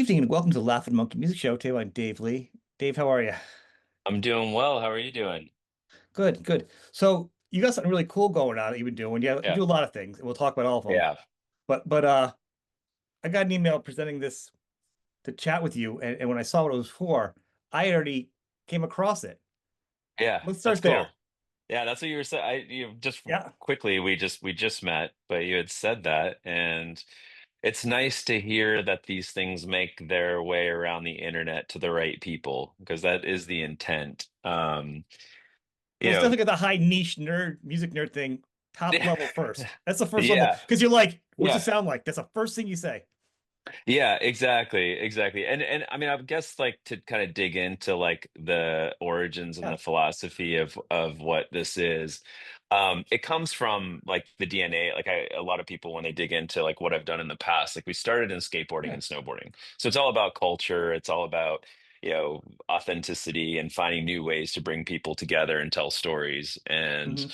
Evening and welcome to the Laughing Monkey Music Show. Today I'm Dave Lee. Dave, how are you? I'm doing well. How are you doing? Good, good. So you got something really cool going on that you've been doing. You Yeah. do a lot of things, and we'll talk about all of them. Yeah. But I got an email presenting this to chat with you, and when I saw what it was for, I already came across it. Yeah. Let's That's start there. cool. Yeah, that's what you were saying. You just Yeah. quickly, we just met, but you had said that, and it's nice to hear that these things make their way around the internet to the right people because that is the intent. So You let's know, definitely get the high niche nerd music nerd thing top level first. That's the first level yeah, because you're like, what's it yeah. sound like? That's the first thing you say. Yeah, exactly, exactly. And I mean, I guess like to kind of dig into like the origins and Yeah. the philosophy of what this is. It comes from like the DNA. Like a lot of people when they dig into like what I've done in the past, like we started in skateboarding Yeah. and snowboarding. So it's all about culture. It's all about, authenticity and finding new ways to bring people together and tell stories. And Hmm.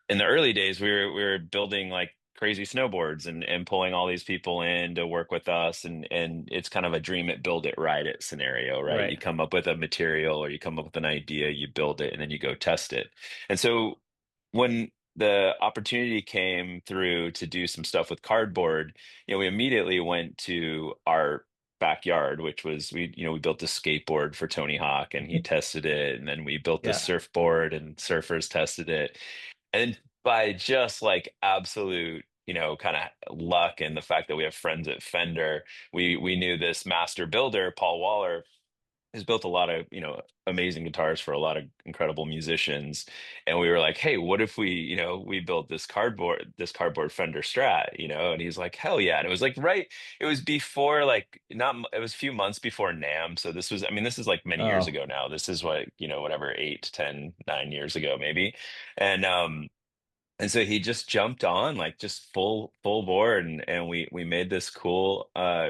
in the early days we were building like crazy snowboards and pulling all these people in to work with us and it's kind of a dream it build it ride it scenario, right? You Right. come up with a material or you come up with an idea, you build it and then you go test it. And so when the opportunity came through to do some stuff with cardboard, we immediately went to our backyard, which was we built a skateboard for Tony Hawk and he tested it, and then we built a Yeah. surfboard and surfers tested it. And then by just like absolute, kind of luck and the fact that we have friends at Fender, we knew this master builder, Paul Waller, has built a lot of, amazing guitars for a lot of incredible musicians. And we were like, hey, what if we built this cardboard Fender Strat, and he's like, hell yeah. And it was like it was before like not it was a few months before NAMM. So this is like many years Oh, ago now. This is what, whatever, 8, 10, 9 years ago, maybe. And and so he just jumped on like just full board and we made this cool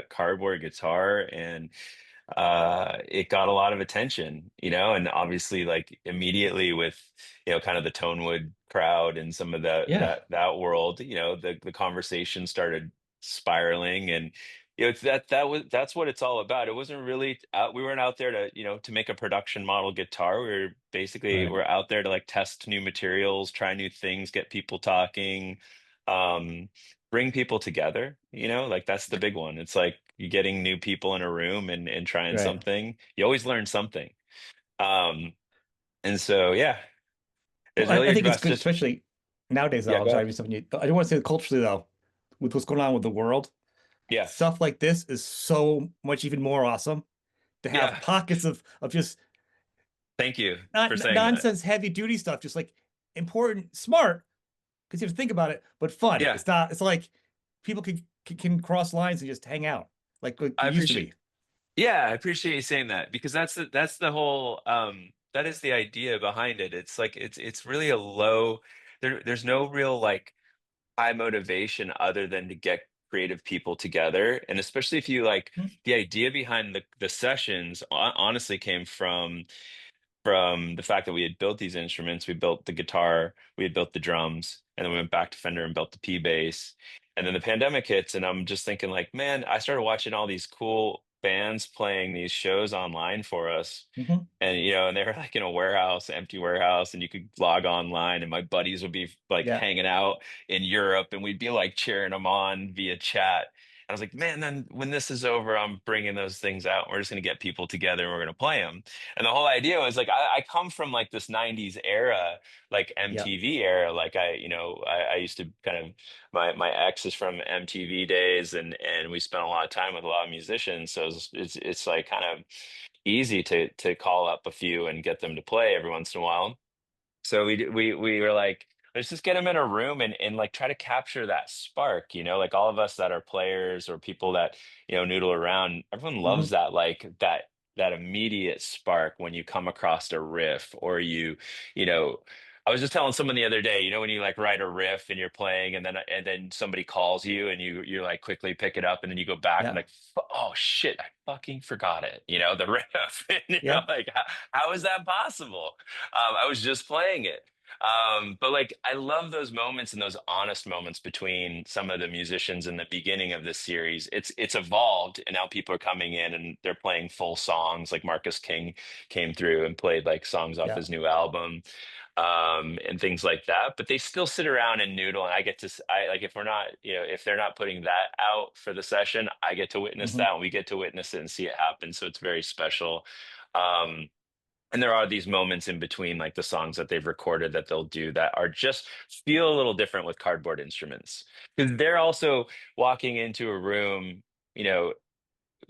cardboard guitar and it got a lot of attention, and obviously like immediately with kind of the Tonewood crowd and some of the yeah. that world, the conversation started spiraling. And it's that's what it's all about. It wasn't really we weren't out there to to make a production model guitar. We're Right. out there to like test new materials, try new things, get people talking, um bring people together, like that's the big one. It's like you getting new people in a room and trying Right. something. You always learn something. Um, and so yeah, Well, it's I really think it's best good, just especially nowadays, though. yeah, I'm go sorry, ahead. to be something I don't want to say culturally, though, with what's going on with the world. Yeah. Stuff like this is so much even more awesome to have Yeah. pockets of just Thank you not for saying that. nonsense, heavy duty stuff, just like important, smart, because you have to think about it, but fun. Yeah. It's not, it's like people can cross lines and just hang out like I we used to appreciate be. Yeah, I appreciate you saying that because that's the whole that is the idea behind it. It's like it's really a low there's no real like high motivation other than to get creative people together. And especially if you like Mhm. the idea behind the sessions honestly came from the fact that we had built these instruments. We built the guitar, we had built the drums, and then we went back to Fender and built the P bass. And then the pandemic hits, and I'm just thinking, like, man, I started watching all these cool bands playing these shows online for us. Mhm. And they were like in a warehouse, empty warehouse, and you could log online, and my buddies would be like Yeah. hanging out in Europe, and we'd be like cheering them on via chat. I was like, man, then when this is over, I'm bringing those things out. We're just going to get people together and we're going to play them. And the whole idea was like I come from like this 90s era, like Yeah. MTV era. Like I used to kind of my ex is from MTV days and we spent a lot of time with a lot of musicians. So it's like kind of easy to call up a few and get them to play every once in a while. So we were like, let's just get them in a room and like try to capture that spark, like all of us that are players or people that, noodle around, everyone loves Hmm. that like that immediate spark when you come across a riff or you know, I was just telling someone the other day, when you like write a riff and you're playing and then somebody calls you and you like quickly pick it up and then you go back and Yeah. like, oh shit, I fucking forgot it, the riff. And Yeah. like how is that possible? I was just playing it. But like I love those moments and those honest moments between some of the musicians in the beginning of this series. It's evolved and now people are coming in and they're playing full songs. Like Marcus King came through and played like songs off Yeah. his new album, and things like that. But they still sit around and noodle, and I get to I like if we're not, if they're not putting that out for the session, I get to witness Hmm. that and we get to witness it and see it happen. So it's very special. Um, and there are these moments in between, like the songs that they've recorded that they'll do that are just feel a little different with cardboard instruments because they're also walking into a room, you know,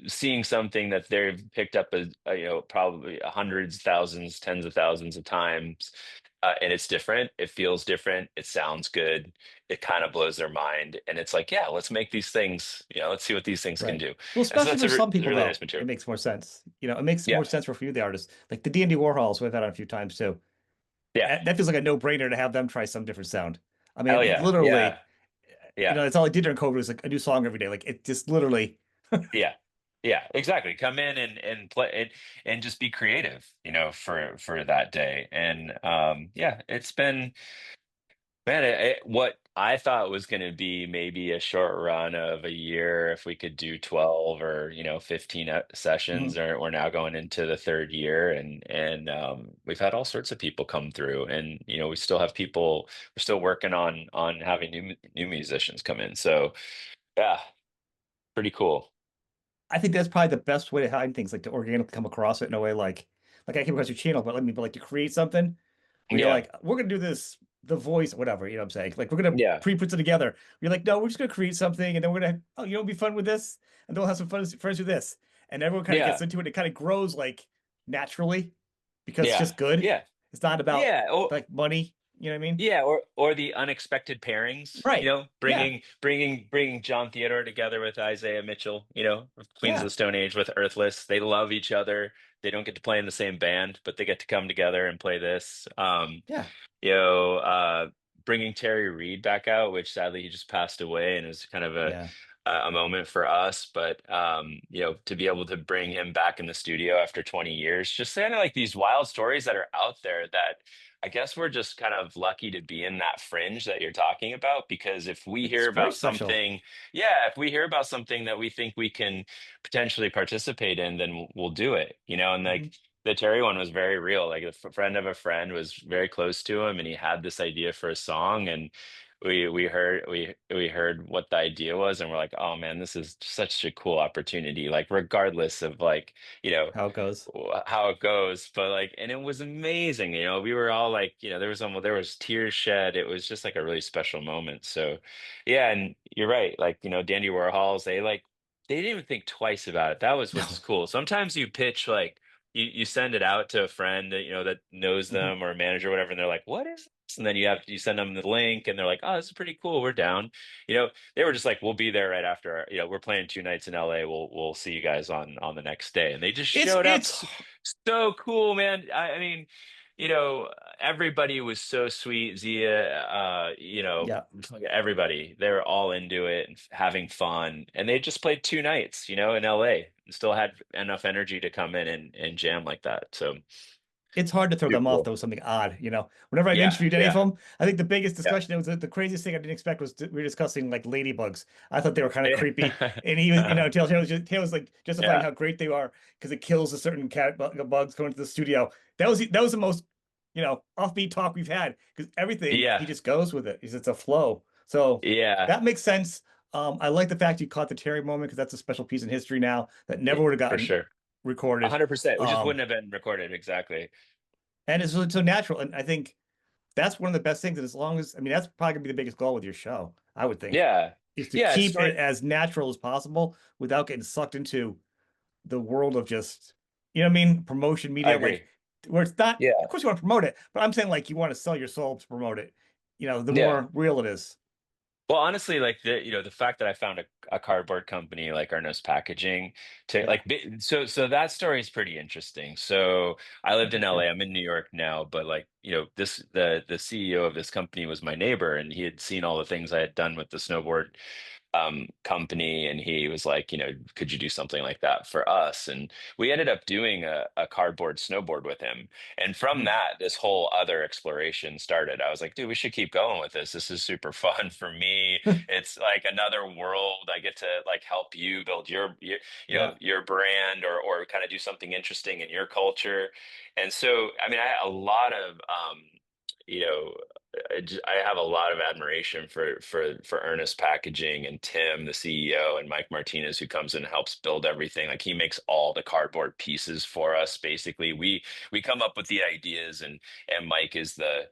seeing something that they've picked up probably hundreds, thousands, tens of thousands of times, and it's different. It feels different. It sounds good. It kind of blows their mind, and it's like, yeah, let's make these things. Let's see what these things can Right. do. Well, And so especially that's for some people really nice though, it material. makes more sense. It makes Yeah, more sense for a few of the artists, like the D&D Warhols, we've had on a few times too. yeah, That feels like a no-brainer to have them try some different sound. I hell mean, yeah, yeah, literally, yeah. that's all I did during COVID was like a new song every day. Like it just literally, Yeah. Yeah, exactly. Come in and play and just be creative, for that day. And yeah, it's been, man, what I thought was going to be maybe a short run of a year if we could do 12 or 15 Mhm. sessions, or we're now going into the third year, and we've had all sorts of people come through, and we still have people, we're still working on having new musicians come in. So yeah, pretty cool. I think that's probably the best way to hide things, like to organically come across it in a way like I came across your channel, but like to create something where you're Yeah. like, we're gonna do this, the voice, whatever, you know what I'm saying? Like we're gonna Yeah. pre-put it together. You're like, no, we're just gonna create something and then we're gonna, oh, be fun with this, and then we'll have some fun friends with this. And everyone kind of gets Yeah. into it. It kind of grows like naturally because it's Yeah, just good. yeah, It's not about yeah. Oh, like money. You know what I mean? yeah. Or the unexpected pairings. Right. Yeah. Bringing John Theodore together with Isaiah Mitchell. Of Queens of Yeah. the Stone Age with Earthless. They love each other. They don't get to play in the same band, but they get to come together and play this. Yeah. You know, uh, Bringing Terry Reed back out, which sadly he just passed away, and is kind of Yeah. a moment for us. But to be able to bring him back in the studio after 20 years, just kind of like these wild stories that are out there that I guess we're just kind of lucky to be in that fringe that you're talking about. Because if we It's hear very about special. something, yeah, if we hear about something that we think we can potentially participate in, then we'll do it. And Hmm. like the Terry one was very real. Like friend of a friend was very close to him, and he had this idea for a song, and we heard what the idea was, and we're like, oh man, this is such a cool opportunity. Like regardless of like How it goes. how it goes, but like, and it was amazing. We were all like, there was tears shed. It was just like a really special moment. So yeah, and you're right. Like Dandy Warhols, they didn't even think twice about it. That was what's No. cool. Sometimes you pitch like you send it out to a friend that that knows Hmm. them, or a manager or whatever, and they're like, "What is this?" And then you send them the link, and they're like, "Oh, this is pretty cool. We're down." They were just like, "We'll be there right after. We're playing 2 nights in LA. We'll see you guys on the next day." And they just It's showed up. it's So cool, man. I mean, you know, everybody was so sweet. Zia, yeah. like everybody, they were all into it and having fun. And they just played 2 nights, in LA, and still had enough energy to come in and jam like that. So It's hard to throw super them off cool. though with something odd. Whenever I've Yeah, interviewed any of yeah, them, I think the biggest yeah. discussion, it was the craziest thing I didn't expect was we were discussing like ladybugs. I thought they were kind of creepy, Yeah. and he was, Taylor was like justifying Yeah, how great they are because it kills a certain cat bugs going to the studio. That was the most offbeat talk we've had because everything he yeah, just goes with it. It's a flow. So yeah, that makes sense. I like the fact you caught the Terry moment because that's a special piece in history now that never would have for gotten sure. A recorded. 100%. We just Um, wouldn't have been recorded. Exactly. and it's so natural. And I think that's one of the best things. And as long as, I mean, that's probably gonna be the biggest goal with your show, I would think, Yeah. is to Yeah. keep it Story. as natural as possible without getting sucked into the world of just, what I mean, promotion I media, like agree. where it's not, of Yeah. course you want to promote it, but I'm saying like you want to sell your soul to promote it. The Yeah. more real it is. Well, honestly, like the fact that I found a cardboard company like Ernest Packaging to Yeah. like so that story is pretty interesting. So I lived Okay, in LA. sure. I'm in New York now, but like the CEO of this company was my neighbor, and he had seen all the things I had done with the snowboard company, and he was like, could you do something like that for us? And we ended up doing a cardboard snowboard with him. And from Mhm. that, this whole other exploration started. I was like, dude, we should keep going with this. This is super fun for me. It's like another world. I get to like help you build Yeah. your brand, or kind of do something interesting in your culture. And so, I mean, I had a lot of, you know, I have a lot of admiration for Ernest Packaging and Tim, the CEO, and Mike Martinez, who comes in and helps build everything. Like he makes all the cardboard pieces for us. Basically, we come up with the ideas, and Mike is the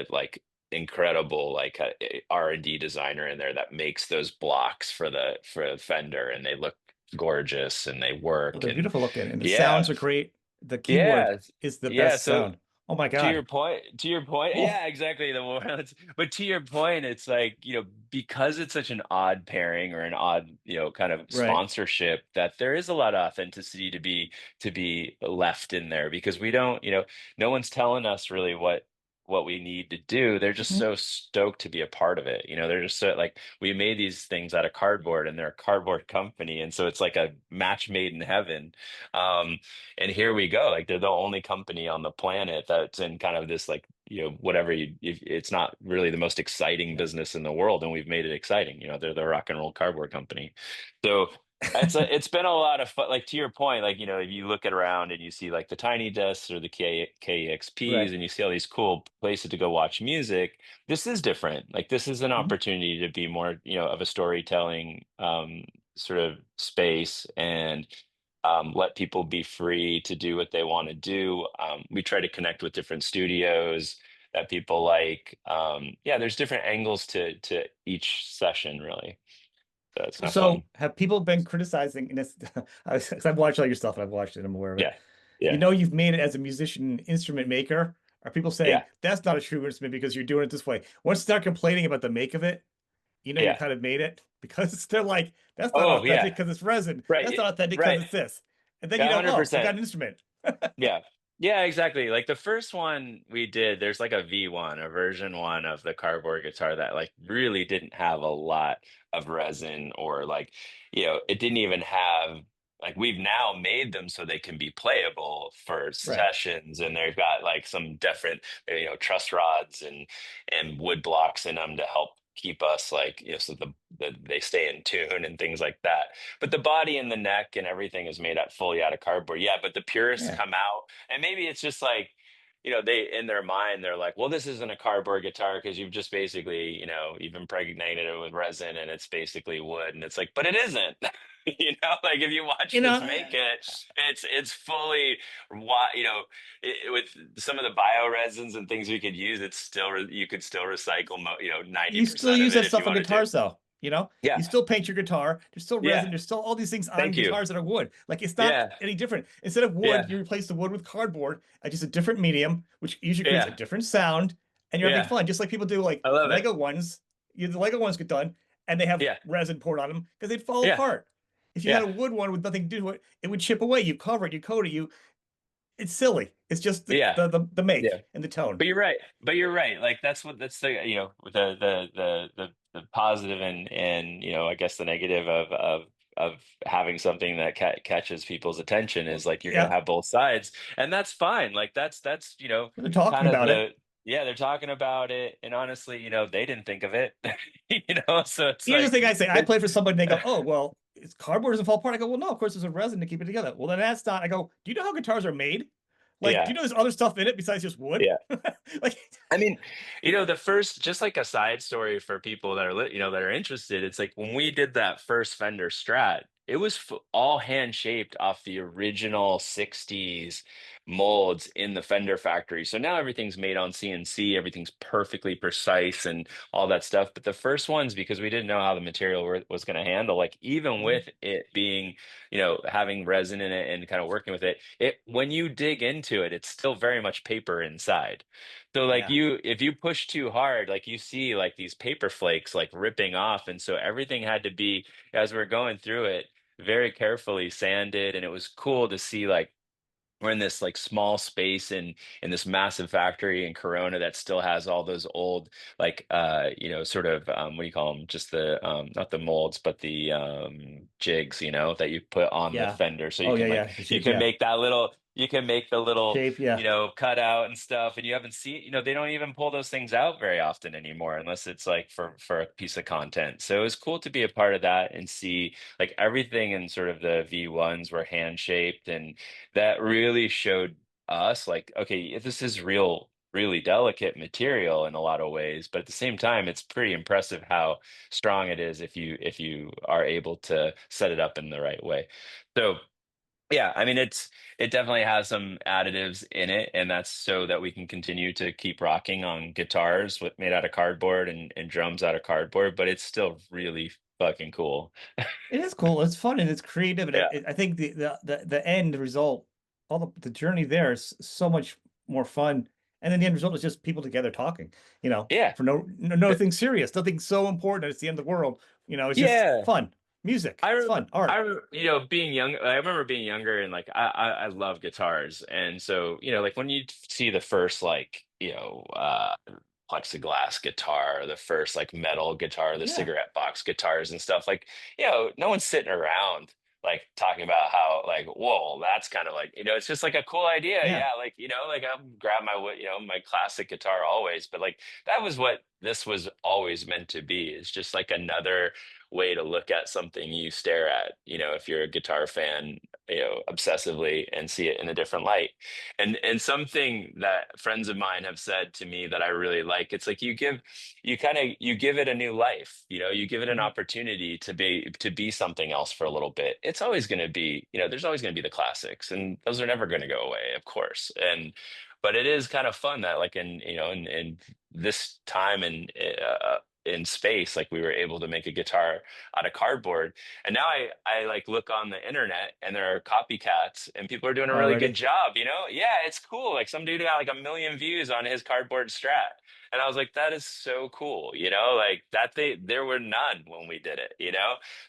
like incredible like R&D designer in there that makes those blocks for the Fender, and they look gorgeous and they Oh, work. they're And beautiful looking, and the yeah, sounds are great. The keyboard yeah, is the yeah. best So sound. Oh my to God. your point, Oh, yeah, exactly. The more, but to your point, it's like, because it's such an odd pairing or an odd, kind of right. sponsorship, that there is a lot of authenticity to be left in there, because we don't, no one's telling us really what we need to do. They're just Mhm. so stoked to be a part of it. They're just so like, we made these things out of cardboard, and they're a cardboard company, and so it's like a match made in heaven. Um, and here we go. Like they're the only company on the planet that's in kind of this like, whatever it's not really the most exciting Yeah. business in the world, and we've made it exciting. They're the rock and roll cardboard company. So it's been a lot of fun. Like to your point, like, if you look at around and you see like the Tiny Desks or the KEXPs, Right. and you see all these cool places to go watch music, this is different. Like this is an Mhm. opportunity to be more, of a storytelling sort of space, and let people be free to do what they want to do. We try to connect with different studios that people like. Yeah, there's different angles to each session, really. So it's kind of fun. So have people been criticizing and this? 'Cause I've watched all your stuff and I've watched it. I'm aware of it. Yeah, yeah, You've made it as a musician instrument maker. Are people saying yeah, that's not a true instrument because you're doing it this way? Once you start complaining about the make of it, you yeah. kind of made it because they're like, that's not Oh, authentic yeah. because it's resin. Right, That's not authentic because right. it's this. And then you Yeah, go, oh, I 100%. got an instrument. Yeah. Yeah, exactly. Like the first one we did, there's like a V1, a version one of the cardboard guitar that like really didn't have a lot of resin, or like, it didn't even have, like, we've now made them so they can be playable for Right. sessions, and they've got like some different, truss rods and wood blocks in them to help keep us like, so they stay in tune and things like that. But the body and the neck and everything is made out fully out of cardboard. Yeah, but the purists Yeah. come out, and maybe it's just like, they in their mind they're like, well, this isn't a cardboard guitar because you've just basically, you've impregnated it with resin and it's basically wood, and it's like, but it isn't. Like if you You watch us know, make it, it's fully, with some of the bio-resins and things we could use, it's still you could still recycle you still 90% of use it that if you stuff on wanted to. guitars though. Yeah, You still paint your guitar. There's still yeah. resin. There's still all these things on Thank you. guitars that are wood. Like it's not Yeah, any different. Instead of wood, yeah, you replace the wood with cardboard, just a different medium, which usually creates a yeah, different sound, and you're having yeah. fun. Just like people do like I love it. Lego ones. The Lego ones get done and they have Yeah, resin poured on them because they'd fall yeah, apart. If you had yeah, a wood one with nothing to do with it, it would chip away. You cover it, you coat it, it's silly. It's just yeah, the make yeah. and the tone. But you're right. But you're right. Like that's the, the positive and I guess the negative of having something that catches people's attention is Well, like you're gonna yeah, have both sides, and that's fine. Like that's they're talking kind of about it. the, yeah, they're talking about it, and honestly, they didn't think of it. So it's Here's the like thing I say. I that. play for somebody and they go, oh, well, it's cardboard doesn't fall apart. I go, well, no, of course there's a resin to keep it together. Well, then that's not. I go, do you know how guitars are made? Like, do you Yeah, know there's other stuff in it besides just wood? yeah. Like, I mean, the first, just like a side story for people that are, that are interested, it's like when we did that first Fender Strat, it was all hand shaped off the original 60s molds in the Fender factory. So now everything's made on CNC, everything's perfectly precise and all that stuff. But the first ones, because we didn't know how the material was going to handle, like even with it being, having resin in it and kind of working with it, when you dig into it, it's still very much paper inside. So like yeah. if you push too hard, like you see like these paper flakes like ripping off. And so everything had to be, as we're going through it, very carefully sanded. And it was cool to see like we're in this like small space in this massive factory in Corona that still has all those old like sort of what do you call them? Just the not the molds, but the jigs, that you put on the Yeah. fender so you Oh yeah, can like yeah. The you shape, can yeah. make that little you can make the little Shape, yeah. cutout and stuff, and you haven't seen, they don't even pull those things out very often anymore unless it's like for a piece of content. So it was cool to be a part of that and see like everything in sort of the V1s were hand shaped, and that really showed us like, okay, this is really delicate material in a lot of ways, but at the same time it's pretty impressive how strong it is if you are able to set it up in the right way. So yeah, I mean it definitely has some additives in it, and that's so that we can continue to keep rocking on guitars with made out of cardboard and drums out of cardboard, but it's still really fucking cool. It is cool. It's fun and it's creative, and Yeah. I think the end result, all the journey there is so much more fun. And then the end result is just people together talking, Yeah. for nothing serious, nothing so important. It's the end of the world. It's just Yeah. fun, music. I It's remember, fun, art. being young. I remember being younger, and like I love guitars, and so like when you see the first like plexiglass guitar, the first like metal guitar, the Yeah, cigarette box guitars and stuff, like no one's sitting around like talking about how like whoa, that's kind of like it's just like a cool idea, yeah. yeah, like like I'll grab my my classic guitar always, but like that was what this was always meant to be. It's just like another way to look at something you stare at, if you're a guitar fan, obsessively, and see it in a different light. And something that friends of mine have said to me that I really like, it's like you give it a new life, you give it an Mhm. opportunity to be something else for a little bit. It's always going to be, there's always going to be the classics, and those are never going to go away, of course. But it is kind of fun that like in this time and in space, like we were able to make a guitar out of cardboard. And now I like look on the internet and there are copycats and people are doing a really good Already. job, Yeah, it's cool. Like some dude got like 1 million views on his cardboard Strat. And I was like, that is so cool, like that there were none when we did it.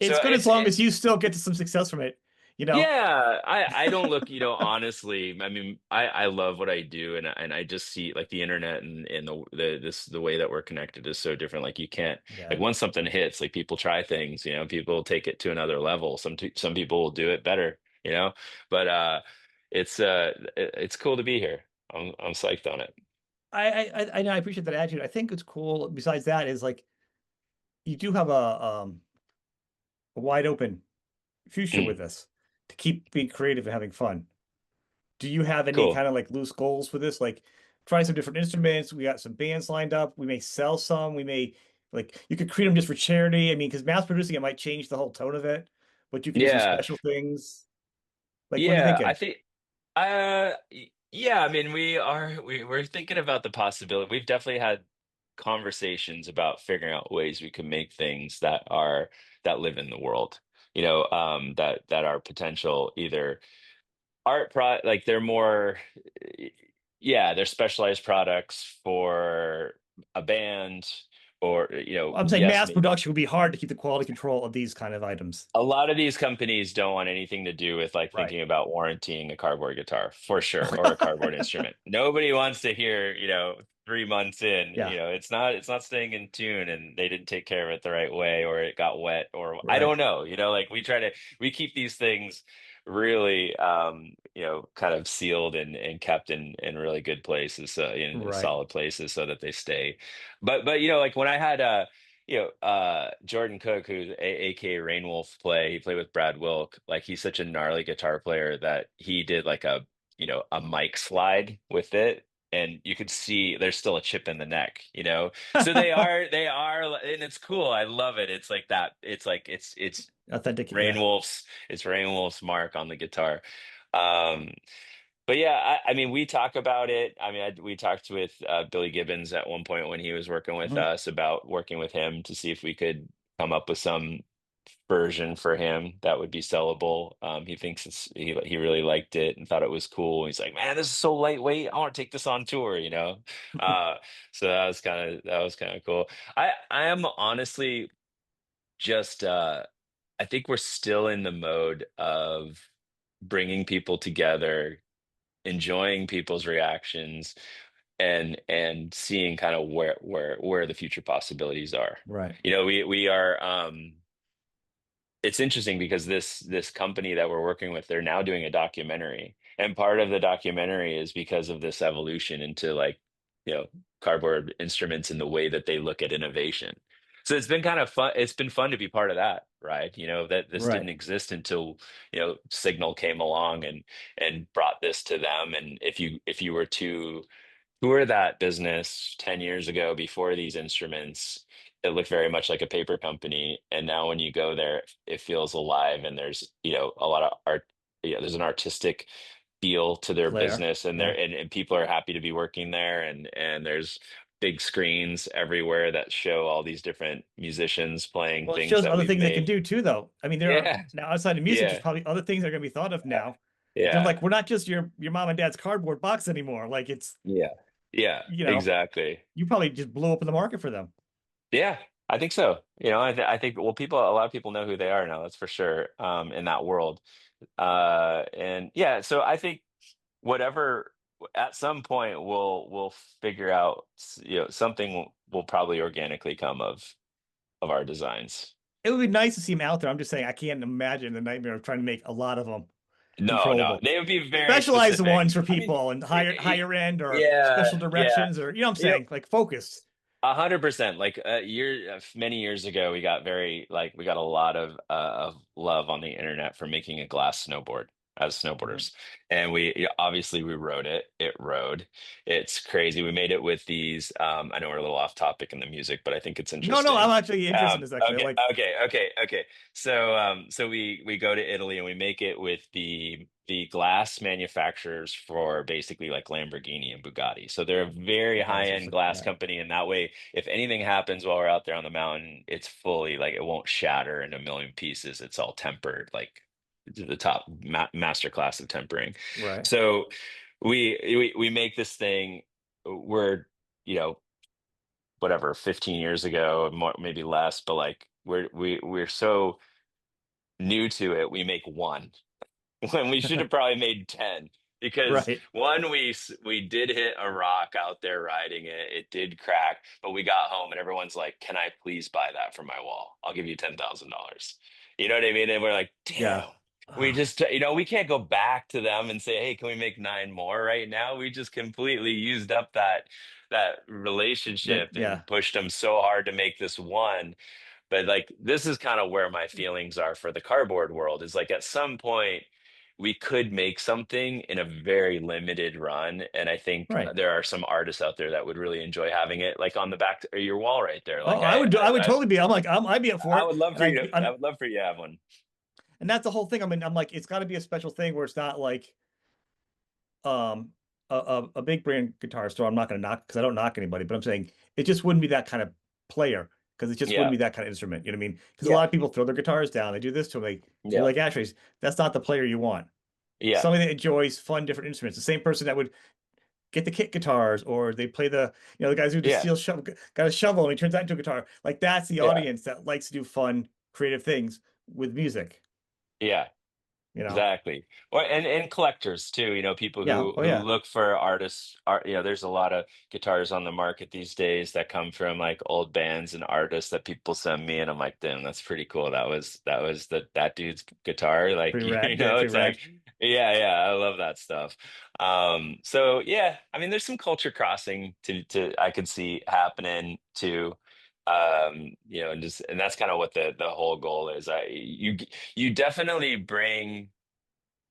It's So good as long as you still get to some success from it, you know. yeah, I don't look, honestly, I mean, I love what I do, and I just see like the internet and the way that we're connected is so different. Like you can't, like Yeah. once something hits, like people try things, people take it to another level. Some people will do it better, but it's cool to be here. I'm psyched on it. I know, I appreciate that attitude. I think it's cool. Besides that, is like you do have a wide open future Mm, with this to keep being creative and having fun. Do you have any cool. kind of like loose goals for this? Like try some different instruments. We got some bands lined up. We may sell some. We may like you could create them just for charity. I mean, because mass producing it might change the whole tone of it, but you can do some Yeah, special things. Like, what are you yeah. I thinking? think yeah, I mean, we're thinking about the possibility. We've definitely had conversations about figuring out ways we can make things that live in the world. That are potential either like they're more yeah, they're specialized products for a band, or I'm saying yes, mass production would be hard to keep the quality control of these kind of items. a lot of these companies don't want anything to do with like Right. thinking about warranting a cardboard guitar for sure, or a cardboard instrument. Nobody wants to hear, 3 months in, Yeah, it's not staying in tune and they didn't take care of it the right way, or it got wet, or I right, don't know, like we keep these things really kind of sealed and kept in really good places, in right. solid places so that they stay. But like when I had Jordan Cook, who's aka Rainwolf play, he played with Brad Wilk. Like he's such a gnarly guitar player that he did like a mic slide with it. And you could see there's still a chip in the neck. So they are, and it's cool. I love it. It's like that. It's like it's Authentic, yeah. Rainwolf's mark on the guitar. Um, but yeah, I mean, we talk about it. I mean, we talked with Billy Gibbons at one point when he was working with Mhm. us about working with him to see if we could come up with some version for him that would be sellable. He thinks he really liked it and thought it was cool. He's like, man, this is so lightweight. I want to take this on tour. Uh, so that was kind of cool. I am honestly just I think we're still in the mode of bringing people together, enjoying people's reactions and seeing kind of where the future possibilities are. Right. We are it's interesting because this company that we're working with, they're now doing a documentary. And part of the documentary is because of this evolution into like, cardboard instruments and the way that they look at innovation. So it's been kind of fun. It's been fun to be part of that, right? That this didn't Right. exist until, Signal came along and brought this to them. And if you were to tour that business 10 years ago before these instruments, it looked very much like a paper company. And now when you go there, it feels alive and there's, a lot of art, there's an artistic feel to their Flair. business and Yeah. and people are happy to be working there and there's big screens everywhere that show all these different musicians playing Well, it things shows that other we've things they can made. do too, though. I mean, there are Yeah, now outside of music, there's yeah, probably other things that are going to be thought of uh, now. They're yeah, like, we're not just your mom and dad's cardboard box anymore. Like it's, yeah, yeah, you know, exactly. you probably just blew up in the market for them. Yeah, I think so. I think well, a lot of people know who they are now. That's for sure. In that world, and yeah, so I think whatever at some point we'll figure out. Something will probably organically come of our designs. It would be nice to see them out there. I'm just saying, I can't imagine the nightmare of trying to make a lot of them No, no, controllable. they would be very Specialized specific. ones for I mean, people and higher end or yeah, special yeah. directions or you know what I'm You know, saying? Like focused. 100%. Like many years ago, we got a lot of love on the internet for making a glass snowboard as Mhm. snowboarders, and obviously we rode it. It rode. It's crazy. We made it with these. I know we're a little off topic in the music, but I think it's No, no, I'm interesting. actually interested in this actually. Okay, Like, okay. So we go to Italy and we make it with the glass manufacturers for basically like Lamborghini and Bugatti. So they're a very okay, so it's high-end like, glass yeah, company, and that way, if anything happens while we're out there on the mountain, it's fully like it won't shatter in a million pieces. It's all tempered, like to the top master class of tempering. right. So we make this thing. We're you know whatever 15 years ago, more, maybe less, but like we're so new to it. We make one when we should have probably made 10 because Right. one we did hit a rock out there riding it. It did crack, but we got home and everyone's like, "Can I please buy that for my wall? I'll give you $10,000." You know what I mean? And we're like, Yeah. "Damn." We Ah, just, we can't go back to them and say, "Hey, can we make 9 more right now?" We just completely used up that that relationship yeah. and pushed them so hard to make this one. But like this is kind of where my feelings are for the cardboard world is like at some point we could make something in a very limited run. And I think Right. there are some artists out there that would really enjoy having it like on the back of your wall right there. Oh, Like I would totally be. I'm like, I'd be up for I it. would love And for you to, I would love for you to have one. and that's the whole thing. I mean, I'm like, it's got to be a special thing where it's not like um a big brand guitar store. I'm not going to knock because I don't knock anybody, but I'm saying it just wouldn't be that kind of player because it just wouldn't Yeah. be that kind of instrument. You know what I mean? Because a Yeah. lot of people throw their guitars down. They do this to them. They Yeah. like ashtrays. That's not the player you want. Yeah. Somebody that enjoys fun, different instruments. The same person that would get the kit guitars or they play the guys who just Yeah. steel shovel, got a shovel and he turns that into a guitar. Like that's the Yeah. audience that likes to do fun, creative things with music, Yeah. you know? Exactly. Or and collectors too, people Yeah. Oh who yeah. look for artists art, there's a lot of guitars on the market these days that come from like old bands and artists that people send me and I'm like, damn, that's pretty cool. That was that dude's guitar. Like, Pretty rad. Yeah, pretty it's like, rad. yeah, I love that stuff. So yeah, I mean there's some culture crossing to I could see happening too. And that's kind of what the whole goal is. You definitely bring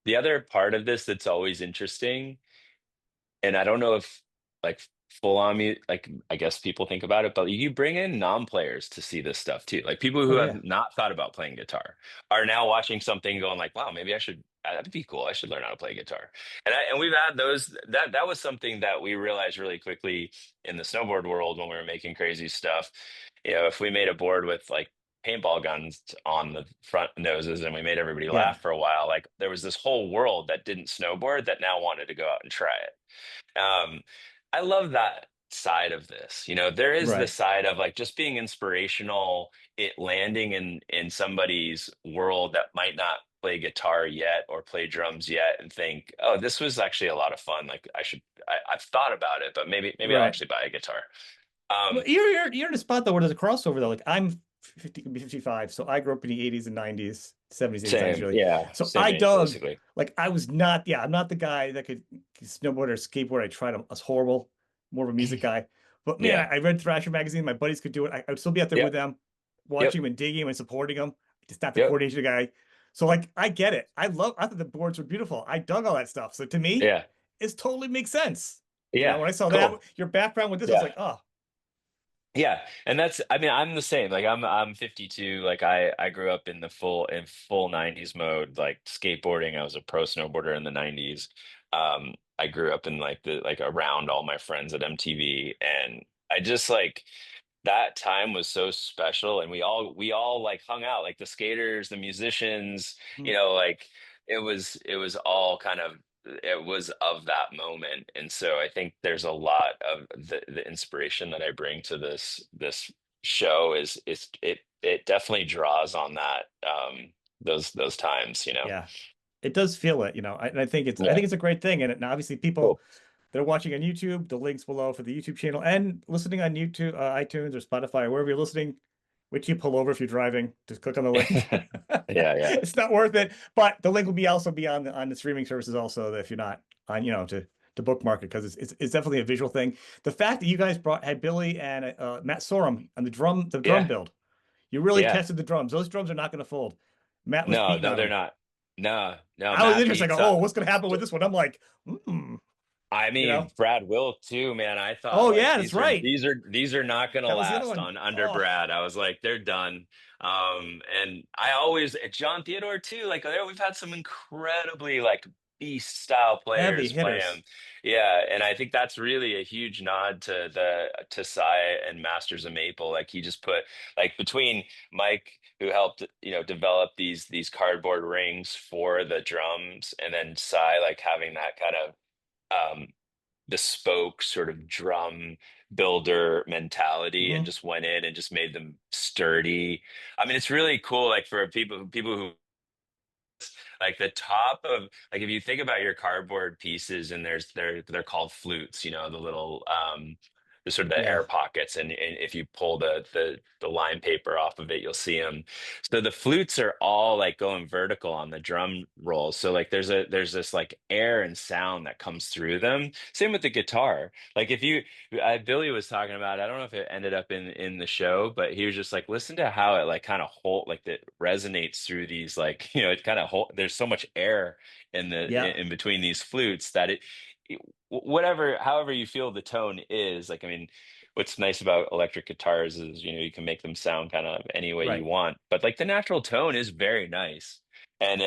the other part of this that's always interesting, and I don't know if like full on me, like I guess people think about it, but you bring in non-players to see this stuff too. Like people who Oh yeah. have not thought about playing guitar are now watching something going like, wow, maybe I should that'd be cool. I should learn how to play guitar. And we've had those that was something that we realized really quickly in the snowboard world when we were making crazy stuff. If we made a board with like paintball guns on the front noses and we made everybody Yeah. laugh for a while, like there was this whole world that didn't snowboard that now wanted to go out and try it. I love that side of this. There is this Right. side of like just being inspirational, it landing in somebody's world that might not play guitar yet or play drums yet and think, oh, this was actually a lot of fun. Like I've thought about it, but maybe I'll Right. actually buy a guitar. Well, Um, you're in a spot though where there's a crossover though. Like I'm 50, gonna be 55, so I grew up in the 80s and 90s, 70s, 80s, 90s Same, really. yeah, So same I age dug basically. like I was not, yeah, I'm not the guy that could snowboard or skateboard. I tried. I was horrible, more of a music guy. But man, Yeah. I read Thrasher magazine. My buddies could do it. I would still be out there with Yep. them, watching Yep. them and digging them and supporting them. Just not the Yep. coordination guy. So like I get it. I thought the boards were beautiful. I dug all that stuff. So to me, Yeah. it totally makes sense. Yeah. When I saw that, Cool. your background with this, I was Yeah. like, oh, Yeah, and that's I mean I'm the same. Like I'm 52. Like I grew up in the full 90s mode, like skateboarding. I was a pro snowboarder in the 90s. I grew up in like around all my friends at MTV, and I just like that time was so special, and we all like hung out, like the skaters, the musicians, hmm, like it was all kind of it was of that moment. And so I think there's a lot of the inspiration that I bring to this show is it definitely draws on that those times. yeah. It does feel it, and I Yeah, think it's a great thing. And obviously people cool. that are watching on YouTube, the links below for the YouTube channel and listening on YouTube, iTunes or Spotify or wherever you're listening, which you pull over if you're driving, just click on the link. Yeah, yeah, It's not worth it, but the link will be also be on the streaming services also if you're not on, to bookmark it because it's definitely a visual thing. The fact that you guys had Billy and Matt Sorum on the drum yeah, build, you really yeah. tested the drums. Those drums are not going to fold. Matt was No, beating no, on they're them. not. No, no, I was Matt interested. I beats go, oh, up. what's going to happen with this one? I'm like, hmm, I you know? mean, Brad Wilk too, man. I thought Oh like yeah, that's these are right. these are these are not gonna That was the other last one. on under Oh, Brad. I was like, they're done. And I always John Theodore too. Like there, we've had some incredibly like beast style heavy players play him. hitters. Yeah, and I think that's really a huge nod to the to Cy and Masters of Maple. Like he just put like between Mike, who helped develop these cardboard rings for the drums, and then Cy like having that kind of um, bespoke sort of drum builder mentality and Hmm. just went in and just made them sturdy. I mean, it's really cool, like for people who like the top of like if you think about your cardboard pieces and they're called flutes, the little the sort of the Yeah. air pockets, and if you pull the line paper off of it, you'll see them. So the flutes are all like going vertical on the drum rolls. So like there's this like air and sound that comes through them. Same with the guitar. Like if you Billy was talking about, I don't know if it ended up in the show, but he was just like, listen to how it like kind of hold like that resonates through these like it kind of hold. There's so much air Yeah. in between these flutes that whatever however you feel the tone is like. I mean, what's nice about electric guitars is you can make them sound kind of any way you Right. want, but like the natural tone is very nice. And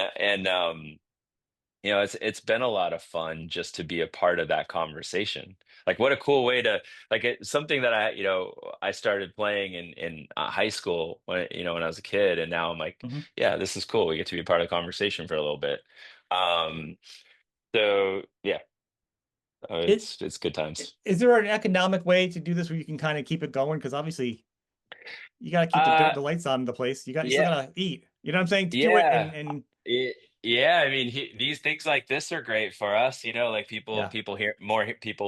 it's been a lot of fun just to be a part of that conversation. Like, what a cool way to like something that I started playing in high school when I was a kid, and now I'm like, Hmm. yeah, this is cool. We get to be a part of the conversation for a little bit. Um, so yeah, It it's good times. is there an economic way to do this where you can kind of keep it going? Because obviously you got to keep Uh, the lights on in the place. You still yeah, gotta eat. You know what I'm saying? To do it yeah. and Yeah, I mean, these things like this are great for us, like yeah. people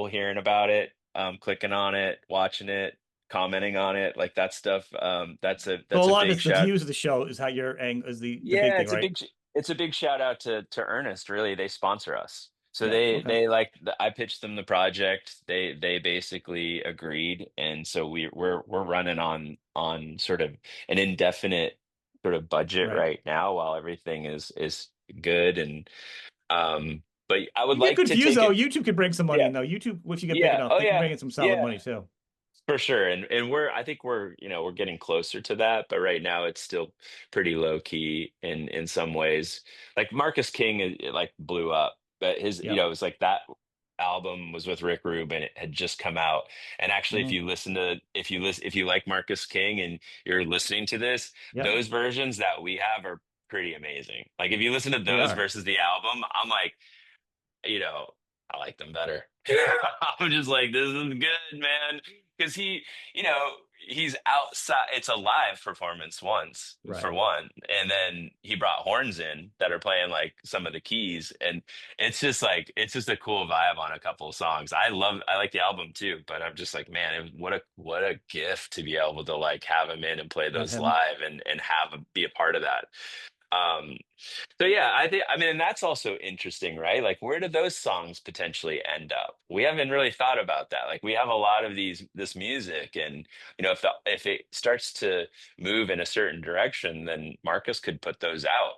hearing about it, clicking on it, watching it, commenting on it, like that stuff. So a That's a lot of big it's the shout. views of the show is how your ang is the big Yeah, thing, right? it's a big shout out to Ernest. Really, they sponsor us. So Yeah. they Okay. they like I pitched them the project. They basically agreed, and so we're running on sort of an indefinite sort of budget Right. right now while everything is good. And but I would You get like good to views take though. it. YouTube can bring some money Yeah, in though. YouTube, once you get big yeah, enough, oh they can yeah, bring in some solid yeah. money too. For sure. And I think we're getting closer to that, but right now it's still pretty low key in some ways. Like Marcus King it like blew up, but Yep. it was like that album was with Rick Rubin. It had just come out. And actually Hmm. if you like Marcus King and you're listening to this, Yep. those versions that we have are pretty amazing. Like if you listen to They those are. versus the album, I'm like, you know, I like them better. I'm just like, this is good, man. Because he, you know, he's outside. It's a live performance once for Right. one, and then he brought horns in that are playing like some of the keys, and it's just a cool vibe on a couple of songs. I like the album too, but I'm just like, man, what a gift to be able to like have him in and play Have those him. live and be a part of that. Um, so yeah, I mean, and that's also interesting, right? Like, where do those songs potentially end up? We haven't really thought about that. Like, we have a lot of this music, and if it starts to move in a certain direction, then Marcus could put those out,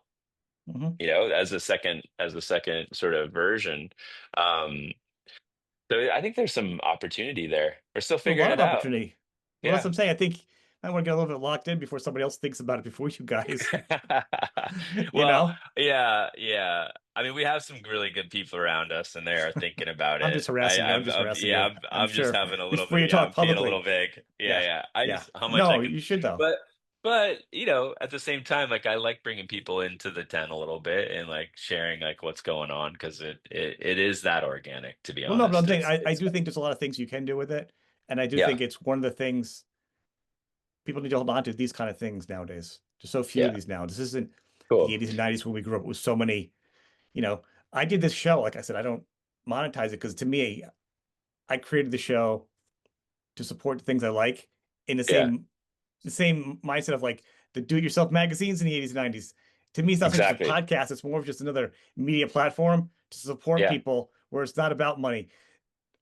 Hmm. as a second sort of version. Um, so I think there's some opportunity there. We're still A figuring lot it of out. opportunity. Well, that's Yeah. what I'm saying. I think I want to get a little bit locked in before somebody else thinks about it before you guys. You Well, know, yeah, yeah. I mean, we have some really good people around us, and they are thinking about I'm it. just harassing you. I'm just harassing Yeah, you. I'm I'm just sure having a little before bit. you Yeah, talk I'm being a publicly. little vague. Yeah, Yeah. yeah. I Yeah. just how much I No, can, you should though. but at the same time, like I like bringing people into the tent a little bit and like sharing like what's going on because it is that organic, to be Well, no, but I'm honest. saying I It's do think there's a lot of things you can do with it. And I do yeah, think it's one of the things people need to hold on to these kind of things nowadays. There's so few of yeah, these now. This isn't the cool. 80s and 90s when we grew up with so many, you know, I did this show, like I said, I don't monetize it because to me, I created the show to support the things I like in Yeah, the same mindset of like the do-it-yourself magazines in the 80s and 90s. To me, it's not so much just a exactly. podcast, it's more of just another media platform to support Yeah, people where it's not about money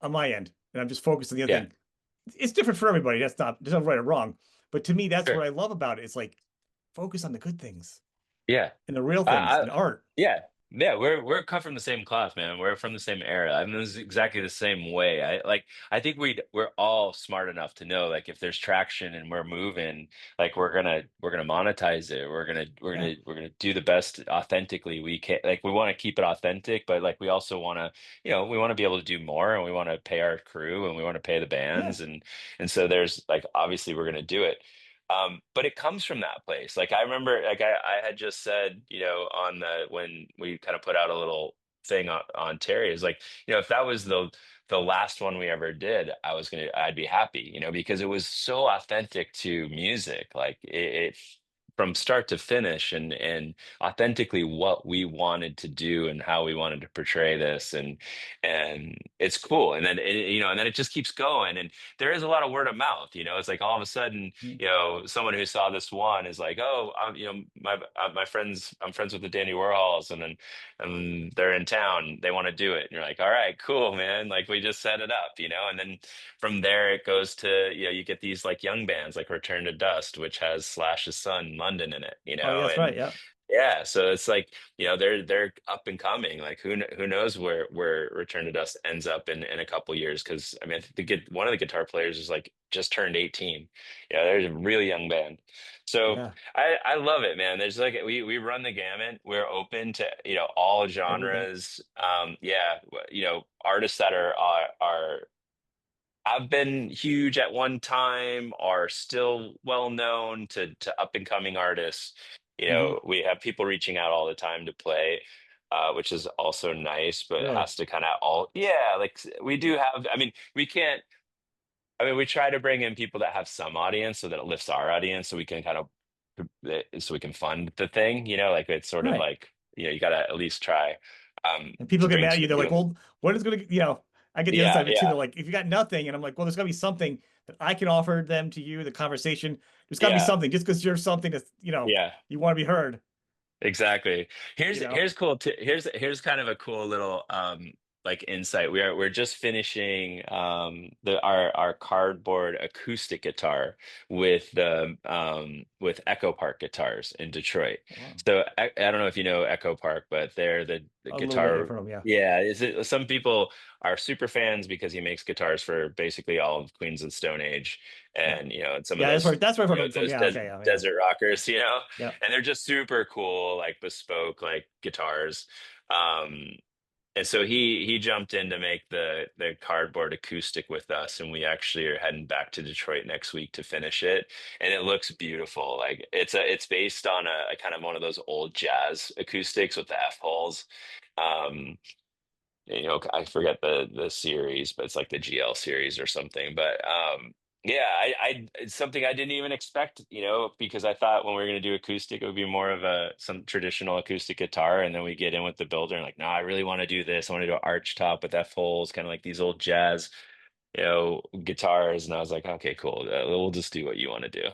on my end. And I'm just focused on the other yeah, thing. It's different for everybody. There's no right or wrong. But to me, that's sure. what I love about it. It's like focus on the good things Yeah. and the real things I and art. yeah. Yeah, we're cut from the same cloth, man. We're from the same era. I mean, this is exactly the same way. I think we're all smart enough to know like if there's traction and we're moving, like we're gonna monetize it. Yeah. We're gonna do the best authentically we can. Like we want to keep it authentic, but like we also want to, we want to be able to do more and we want to pay our crew and we want to pay the Yeah. bands and so there's like obviously we're gonna do it. But it comes from that place. Like I remember, like I had just said, on the when we kind of put out a little thing on Terry, is like, if that was the last one we ever did, I'd be happy, because it was so authentic to music, like it from start to finish and authentically what we wanted to do and how we wanted to portray this and it's cool and then and then it just keeps going and there is a lot of word of mouth, it's like all of a sudden Mm. someone who saw this one is like, oh, I'm friends with the Danny Warhols, and then they're in town, they want to do it, and you're like, all right, cool, man, like we just set it up, and then from there it goes to, you get these like young bands like Return to Dust, which has Slash's son London in it, Oh, yeah, that's right. and Yeah. yeah, so it's like, they're up and coming. Like who knows where Return to Dust ends up in a couple years? Because I mean, I think one of the guitar players is like just turned 18. Yeah, they're a really young band. So Yeah. I love it, man. There's like we run the gamut. We're open to all Everything. genres. Yeah, artists that are have been huge at one time, are still well known to up and coming artists. Hmm. We have people reaching out all the time to play, which is also nice, but it Really. has to kind of yeah, like we do have, I mean, we can't, I mean, we try to bring in people that have some audience so that it lifts our audience so we can kind of, so we can fund the thing, like it's sort of Right. like, you got to at least try And people to get bring mad at some you. They're like, people. well, what is going to, I get the other Yeah, side of it too. yeah, They're like, if you got nothing, and I'm like, well, there's got to be something that I can offer them to you, the conversation. There's got to be yeah, something just because you're something that's, yeah. you want to be heard, Exactly. you know? Here's cool too. Here's kind of a cool little like insight. We're just finishing the our cardboard acoustic guitar with Echo Park guitars in Detroit. Wow. So I don't know if you know Echo Park, but they're the A little bit guitar. from them, yeah. Yeah, is it some people are super fans because he makes guitars for basically all of Queens of the Stone Age Yeah. and and some of Yeah, that's where I've heard them from. those Yeah, okay, yeah, yeah. desert rockers, Yeah. and they're just super cool, like bespoke, like guitars. Um, and so he jumped in to make the cardboard acoustic with us, and we actually are heading back to Detroit next week to finish it. And it looks beautiful. Like it's based on a kind of one of those old jazz acoustics with the F holes. Um, I forget the series, but it's like the GL series or something. But Yeah, it's something I didn't even expect, because I thought when we were going to do acoustic, it would be more of some traditional acoustic guitar. And then we get in with the builder and like, no, I really want to do this. I want to do an arch top with F holes, kind of like these old jazz, guitars. And I was like, okay, cool. We'll just do what you want to do,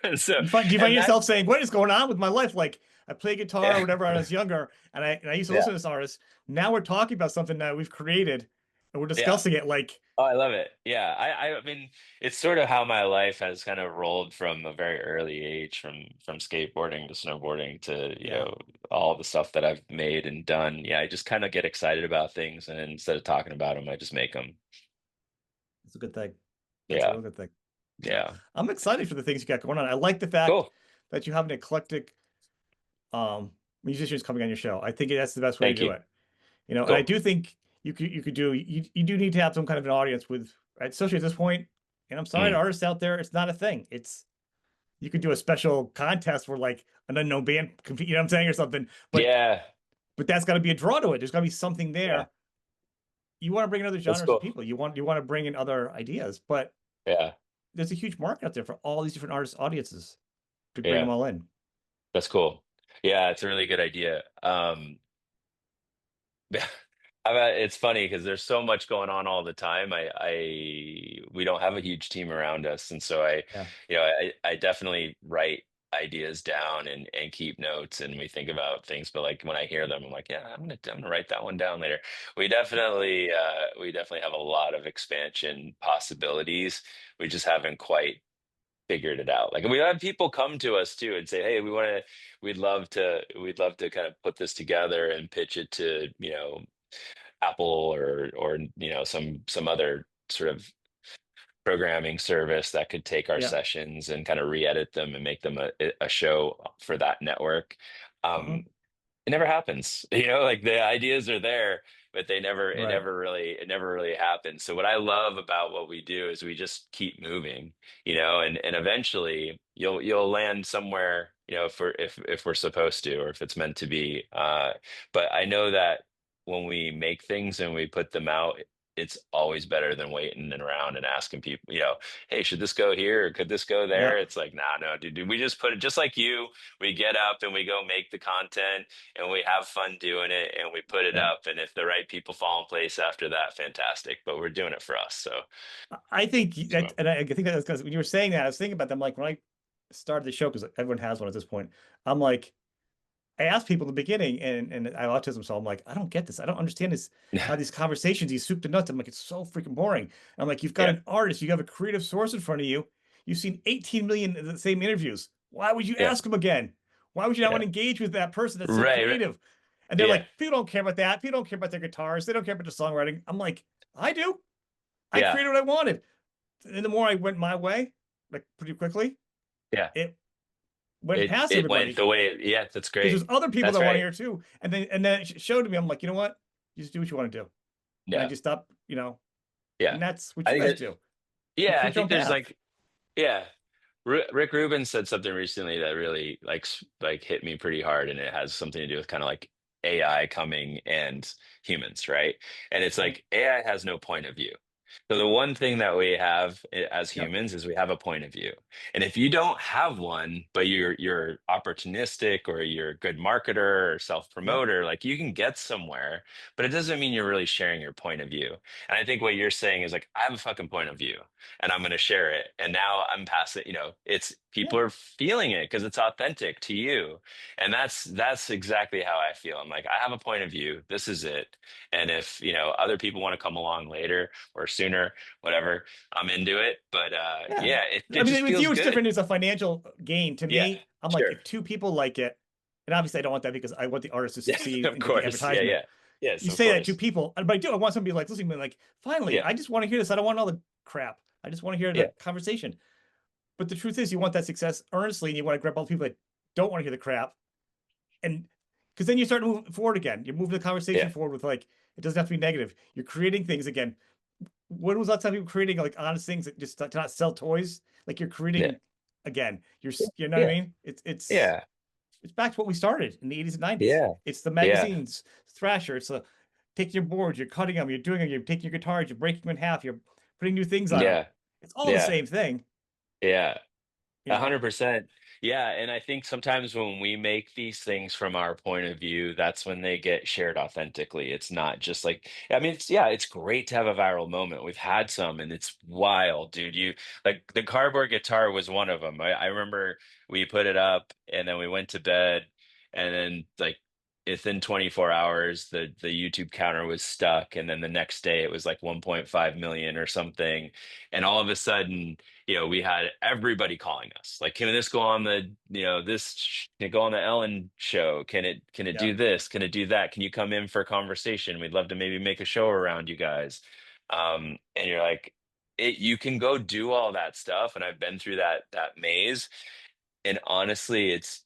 And so, Do you find and yourself that's, saying, "What is going on with my life?" Like I play guitar or yeah, whatever when I was younger, and I used to yeah, listen to this artist. Now we're talking about something that we've created, and we're yeah. discussing it. Like, Oh, I love it. Yeah. I mean, it's sort of how my life has kind of rolled from a very early age, from skateboarding to snowboarding to, yeah, all the stuff that I've made and done. Yeah, I just kind of get excited about things, and instead of talking about them, I just make them. it's a good thing. That's a Yeah. real good thing. So Yeah. I'm excited for the things you got going on. I like the fact Cool. that you have an eclectic musicians coming on your show. I think that's the best way to Thank do you. it. And I Cool. do think you do need to have some kind of an audience with, right, especially at this point. And I'm sorry to Mm. artists out there, it's not a thing. It's you could do a special contest where like an unknown band compete, you know what I'm saying, or something. Yeah. But that's got to be a draw to it. There's got to be something Yeah. there. You want to bring in other That's genres of cool. people. You want to bring in other ideas, but Yeah. there's a huge market out there for all these different artists audiences to bring them Yeah. all in. That's cool. Yeah, it's a really good idea. It's funny because there's so much going on all the time. We don't have a huge team around us, and so Yeah. I definitely write ideas down and keep notes, and we think about things. But like when I hear them, I'm like, yeah, I'm gonna write that one down later. We definitely have a lot of expansion possibilities. We just haven't quite figured it out. Like we have people come to us too and say, hey, we'd love to kind of put this together and pitch it to, Apple or some other sort of programming service that could take our Yeah. sessions and kind of re-edit them and make them a show for that network. Uh-huh. Um, it never happens. Like the ideas are there, but it Right. never really happens. So what I love about what we do is we just keep moving, and eventually you'll land somewhere, if we're supposed to, or if it's meant to be. But I know that when we make things and we put them out, it's always better than waiting and around and asking people, hey, should this go here or could this go there? Yeah. It's like, nah, no, dude, we just put it just like you. We get up and we go make the content and we have fun doing it and we put it Yeah. up. And if the right people fall in place after that, fantastic. But we're doing it for us. So, I think that, so and I think that's because when you were saying that, I was thinking about them like when I started the show, because everyone has one at this point. I'm like, I asked people in the beginning, and I have autism, so I'm like, I don't get this. I don't understand this. How these conversations, these soup to nuts. I'm like, it's so freaking boring. And I'm like, you've got yeah, an artist, you have a creative source in front of you. You've seen 18 million of the same interviews. Why would you yeah, ask them again? Why would you not want yeah. to engage with that person that's so Right, right. creative? And they're Yeah, like, people don't care about that. People don't care about their guitars. They don't care about the songwriting. I'm like, I do. I yeah, created what I wanted. And the more I went my way, like pretty quickly, yeah. it went past It went everybody the way, yeah, that's because great. there's other people That's that want to right. hear too. And then it showed to me, I'm like, you know what? You just do what you want to do. And I Yeah, just stopped, yeah. and that's what I you think guys that, do. You yeah, I create your think own there's path. like, yeah. Rick Rubin said something recently that really like hit me pretty hard, and it has something to do with kind of like AI coming and humans, right? And it's Okay. like AI has no point of view. So the one thing that we have as Yep. humans is we have a point of view. And if you don't have one, but you're opportunistic or you're a good marketer or Yep. self-promoter, like you can get somewhere, but it doesn't mean you're really sharing your point of view. And I think what you're saying is like, I have a fucking point of view and I'm going to share it. And now I'm past it, it's Yeah. people are feeling it because it's authentic to you. And that's exactly how I feel. I'm like, I have a point of view. This is it. And if, other people want to come along later or sooner, whatever, I'm into it. But Yeah. yeah, it, I it mean, just with feels you, it's good. different. It's a financial gain. To Yeah, me, I'm like, sure. if two people like it, and obviously I don't want that because I want the artist to Yeah, succeed of and get the course. Yeah, advertisement. yeah. Yes, You of say that to course. people, but I do. I want somebody like listening to me, like, finally, Yeah, I just want to hear this. I don't want all the crap. I just want to hear yeah, the conversation. But the truth is, you want that success earnestly, and you want to grab all the people that don't want to hear the crap, and because then you start moving forward again. You're moving the conversation yeah, forward with like it doesn't have to be negative. You're creating things again. When was the last time you were creating like honest things that just to not sell toys? Like you're yeah, creating again. You know what I yeah, mean? It's yeah, it's back to what we started in the 80s and 90s. yeah, It's the yeah, magazines, Thrasher. It's the taking your boards, you're cutting them, you're doing them, you're taking your guitars, you're breaking them in half, you're putting new things on them. yeah. It's all the Yeah. same thing, Yeah. you A know? 100%. Yeah, and I think sometimes when we make these things from our point of view, that's when they get shared authentically. It's not just like, I mean, it's yeah, it's great to have a viral moment. We've had some, and it's wild, dude. You like the cardboard guitar was one of them. I remember we put it up, and then we went to bed, and then like within 24 hours, the YouTube counter was stuck, and then the next day it was like 1.5 million or something, and all of a sudden we had everybody calling us like, can this go on the, can it go on the Ellen show? Can it Yeah. do this? Can it do that? Can you come in for a conversation? We'd love to maybe make a show around you guys. And you're like, you can go do all that stuff. And I've been through that maze. And honestly, it's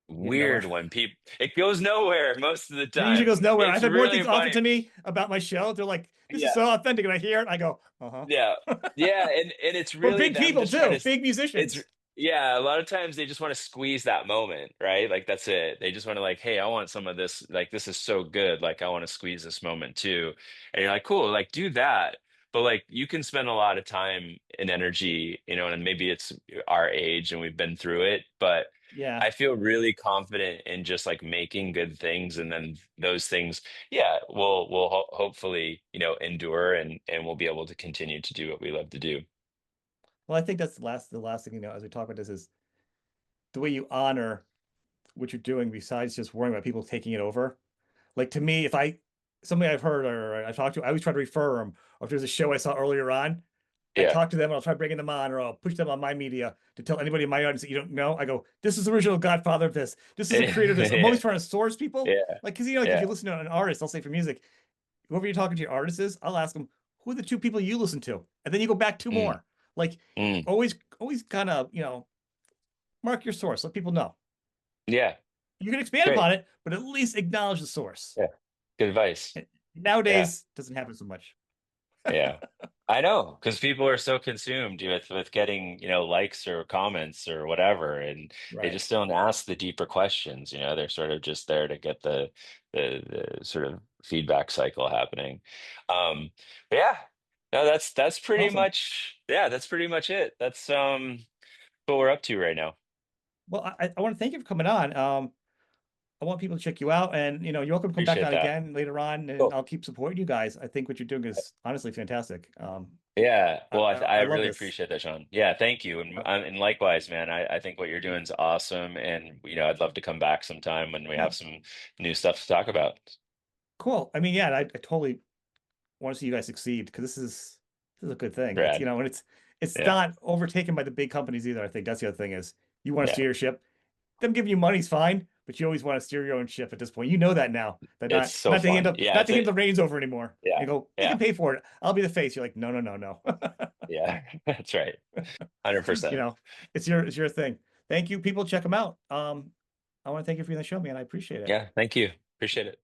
Get nowhere. weird when people, it goes nowhere most of the It usually time. goes nowhere. I've It's had more really things offered funny. to me about my show. They're like, this is Yeah. so authentic. And I hear it, I go, uh-huh. Yeah. Yeah. And it's For really big them people just trying too, to, big it's, musicians. yeah, a lot of times they just want to squeeze that moment, right? Like that's it. They just want to like, hey, I want some of this. Like this is so good. Like I want to squeeze this moment too. And you're like, cool, like do that. But like you can spend a lot of time and energy, and maybe it's our age and we've been through it, but Yeah. I feel really confident in just like making good things, and then those things, yeah, will hopefully, endure, and we'll be able to continue to do what we love to do. Well, I think that's the last thing, as we talk about this is the way you honor what you're doing besides just worrying about people taking it over. Like to me, if I somebody I've heard or I've talked to, I always try to refer them. Or if there's a show I saw earlier on, I Yeah. talk to them and I'll try bringing them on, or I'll push them on my media to tell anybody in my audience that you don't know. I go, this is the original Godfather of this. This is the creator of this. I'm always Yeah. trying to source people. Yeah. Like, because like if Yeah. you listen to an artist, I'll say for music, whoever you're talking to your artist is, I'll ask them, who are the two people you listen to? And then you go back two Mm, more. Like mm. always kind of, mark your source, let people know. Yeah. You can expand Great. upon it, but at least acknowledge the source. Yeah. Good advice. Yeah. Nowadays, doesn't happen so much. Yeah. I know, because people are so consumed with getting, likes or comments or whatever, and they Right. just don't ask the deeper questions. They're sort of just there to get the sort of feedback cycle happening. But yeah, no, that's pretty Awesome. much, yeah, that's pretty much it. That's what we're up to right now. Well, I want to thank you for coming on. I want people to check you out, and you're welcome to come back Appreciate on that. again later on, and Cool. I'll keep supporting you guys. I think what you're doing is honestly fantastic. Yeah, well, I I love really this. appreciate that, Sean. Yeah, thank you, and likewise, man. I think what you're doing is awesome, and I'd love to come back sometime when we Yeah, have some new stuff to talk about. cool. I mean, yeah, I totally want to see you guys succeed because this is a good thing. It's Brad. and it's Yeah, not overtaken by the big companies either. I think that's the other thing is you want to yeah, steer your ship. Them giving you money's fine, but you always want to steer your own ship at this point. You know that now. That it's so fun. Yeah, not it's to hand a the reins over anymore. yeah, You go, you can yeah, pay for it. I'll be the face. You're like, no, no, no, no. yeah. That's right. 100%. It's your thing. Thank you, people. Check them out. I want to thank you for the show, man. I appreciate it. Yeah, thank you. Appreciate it.